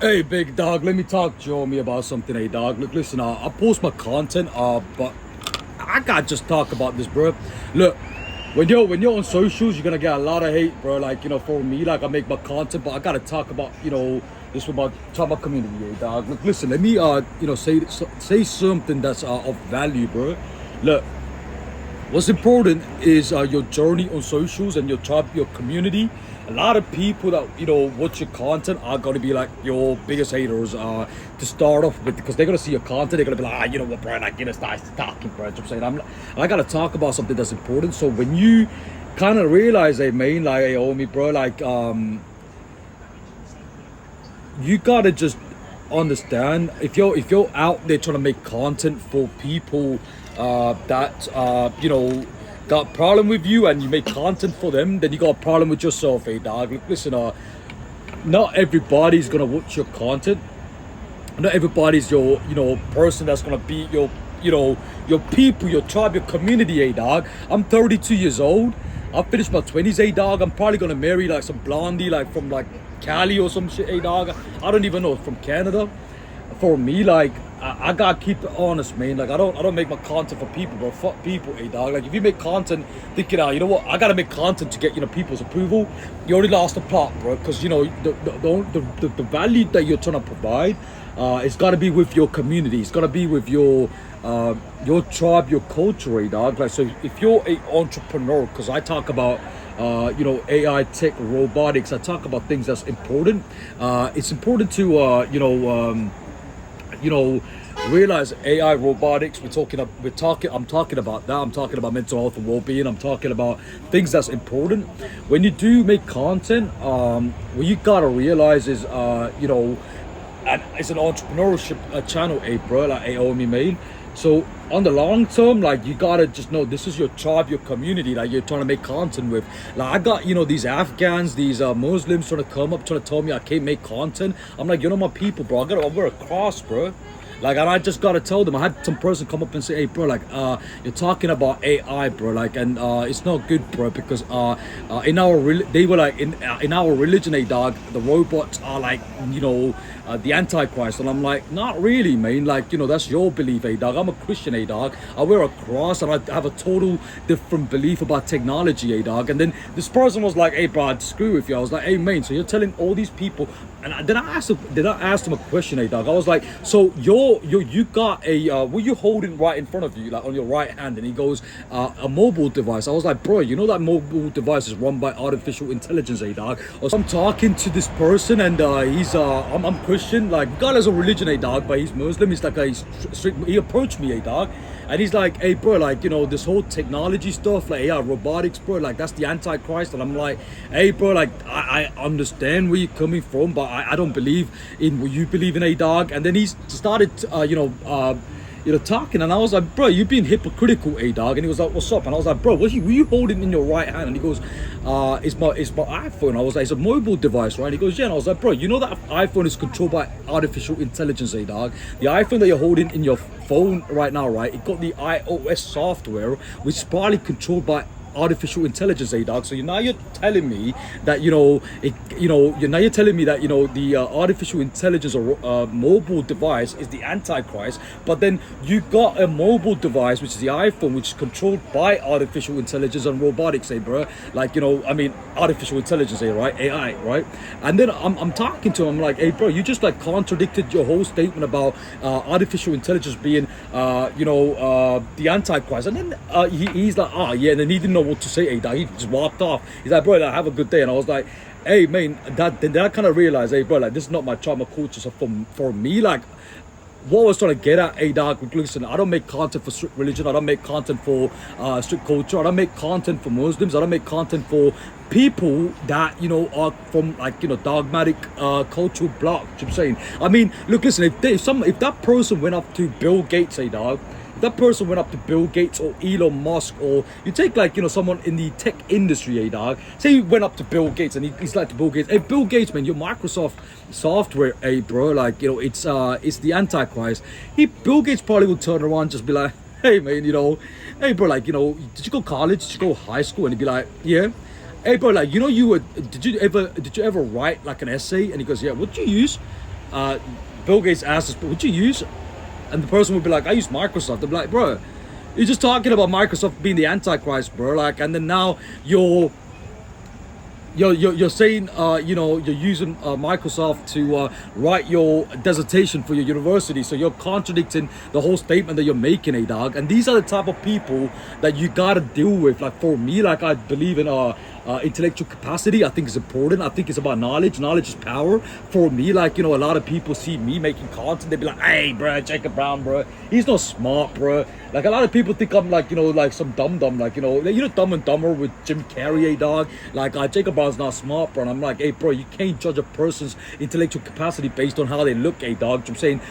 Hey, big dog, let me talk to me about something. Hey, dog, look, listen, I post my content, but I gotta just talk about this, bro. Look, when you're on socials, you're gonna get a lot of hate, bro. Like, for me, like, I make my content, but I gotta talk about, this about talk about community, hey, dog. Look, listen, let me, say something that's of value, bro. Look, what's important is your journey on socials and your tribe, your community. A lot of people that watch your content are gonna be like your biggest haters to start off with, because they're gonna see your content. They're gonna be like, you know what, bro, like, start talking, bro. You know what I'm saying, I gotta talk about something that's important. So when you kind of realize, hey, man, like, hey, homie, bro, like, you gotta just understand, if you're out there trying to make content for people that got problem with you, and you make content for them, then you got a problem with yourself, hey, dog. Look, listen, not everybody's gonna watch your content. Not everybody's your person that's gonna be your people, your tribe, your community, hey, dog. I'm 32 years old. I finished my 20s, hey, dog. I'm probably gonna marry like some blondie, like from like Cali or some shit, hey, dog. I don't even know, from Canada. For me, like, I gotta keep it honest, man. Like, I don't make my content for people, bro. Fuck people, hey, dog. Like, if you make content thinking, you know what, I gotta make content to get people's approval, you already lost the plot, bro. Because the value that you're trying to provide, it's gotta be with your community. It's gotta be with your tribe, your culture, hey, dog. Like, so if you're a entrepreneur, because I talk about AI, tech, robotics, I talk about things that's important. It's important to realize AI, robotics. I'm talking about that. I'm talking about mental health and well-being. I'm talking about things that's important. When you do make content, what you gotta realize is, and it's an entrepreneurship channel, bro, like Aomi made. So on the long term, like, you gotta just know this is your tribe, your community that you're trying to make content with. Like, I got these Afghans, these Muslims trying to come up, trying to tell me I can't make I I'm like, my people, bro. I wear a cross, bro. Like, and I just gotta tell them. I had some person come up and say, hey, bro, like, you're talking about AI, bro, like, and it's not good, bro, because they were like, in our religion, dog, the robots are like, the Antichrist. And I'm like, not really, man. Like, that's your belief, dog. I'm a Christian, dog. I wear a cross, and I have a total different belief about technology, dog. And then this person was like, hey, bro, I'd screw with you. I was like, hey, man, so you're telling all these people. And then I asked him a question, dog. I was like, so you got a what you holding right in front of you, like on your right hand? And he goes, a mobile device. I was like, bro, that mobile device is run by artificial intelligence, dog. So I'm talking to this person, and he's I'm Christian, like, regardless of religion, dog, but he's Muslim. He's like he approached me, dog. And he's like, hey, bro, like, this whole technology stuff, like, yeah, robotics, bro, like, that's the Antichrist. And I'm like, hey, bro, like, I understand where you're coming from, but I don't believe in what you believe in, dog. And then he started, talking, and I was like, bro, you're being hypocritical, dog. And he was like, what's up? And I was like, bro, what are you holding in your right hand? And he goes, it's my iPhone. I was like, it's a mobile device, right? And he goes, yeah. And I was like, bro, that iPhone is controlled by artificial intelligence, dog. The iPhone that you're holding in your phone right now, right, it got the iOS software, which is probably controlled by artificial intelligence, dog. So now you're telling me that you're telling me that the artificial intelligence or mobile device is the Antichrist, but then you got a mobile device, which is the iPhone, which is controlled by artificial intelligence and robotics, bro. Like, artificial intelligence, right, AI, right? And then I'm talking to him, I'm like, hey, bro, you just like contradicted your whole statement about artificial intelligence being the Antichrist. And then he's like, yeah. And then he didn't know what to say, dog. He just walked off. He's like, bro, like, have a good day. And I was like, hey, man, then I kind of realized, hey, bro, like, this is not my trauma culture. So for me, like, what I was trying to get at, dog, listen, I don't make content for strict religion. I don't make content for strict culture. I don't make content for Muslims. I don't make content for people that are from, like, dogmatic cultural block. You know what I'm saying? I mean, look, listen, if that person went up to Bill Gates, dog, that person went up to Bill Gates or Elon Musk, or you take, like, someone in the tech industry, dog. Say he went up to Bill Gates, and he's like to Bill Gates, hey, Bill Gates, man, your Microsoft software, bro, like, it's the Antichrist. Bill Gates probably would turn around and just be like, hey, man, hey, bro, like, did you go college? Did you go high school? And he'd be like, yeah. Hey, bro, like, did you ever write like an essay? And he goes, yeah. What did you use? Bill Gates asked us, "Would you use?" And the person would be like, "I use Microsoft." They'd be like, "Bro, you're just talking about Microsoft being the Antichrist, bro." Like, and then now you're saying you're using Microsoft to write your dissertation for your university, so you're contradicting the whole statement that you're making, dog. And these are the type of people that you gotta deal with. Like, for me, like, I believe in intellectual capacity. I think it's important. I think it's about knowledge. Knowledge is power. For me, like, a lot of people see me making content, they be like, "Hey, bro, Jacob Brown, bro, he's not smart, bro." Like, a lot of people think I'm like, like some dumb, like, Dumb and Dumber with Jim Carrey, dog. Like, Jacob Brown's not smart, bro. And I'm like, "Hey, bro, you can't judge a person's intellectual capacity based on how they look, dog." I'm saying,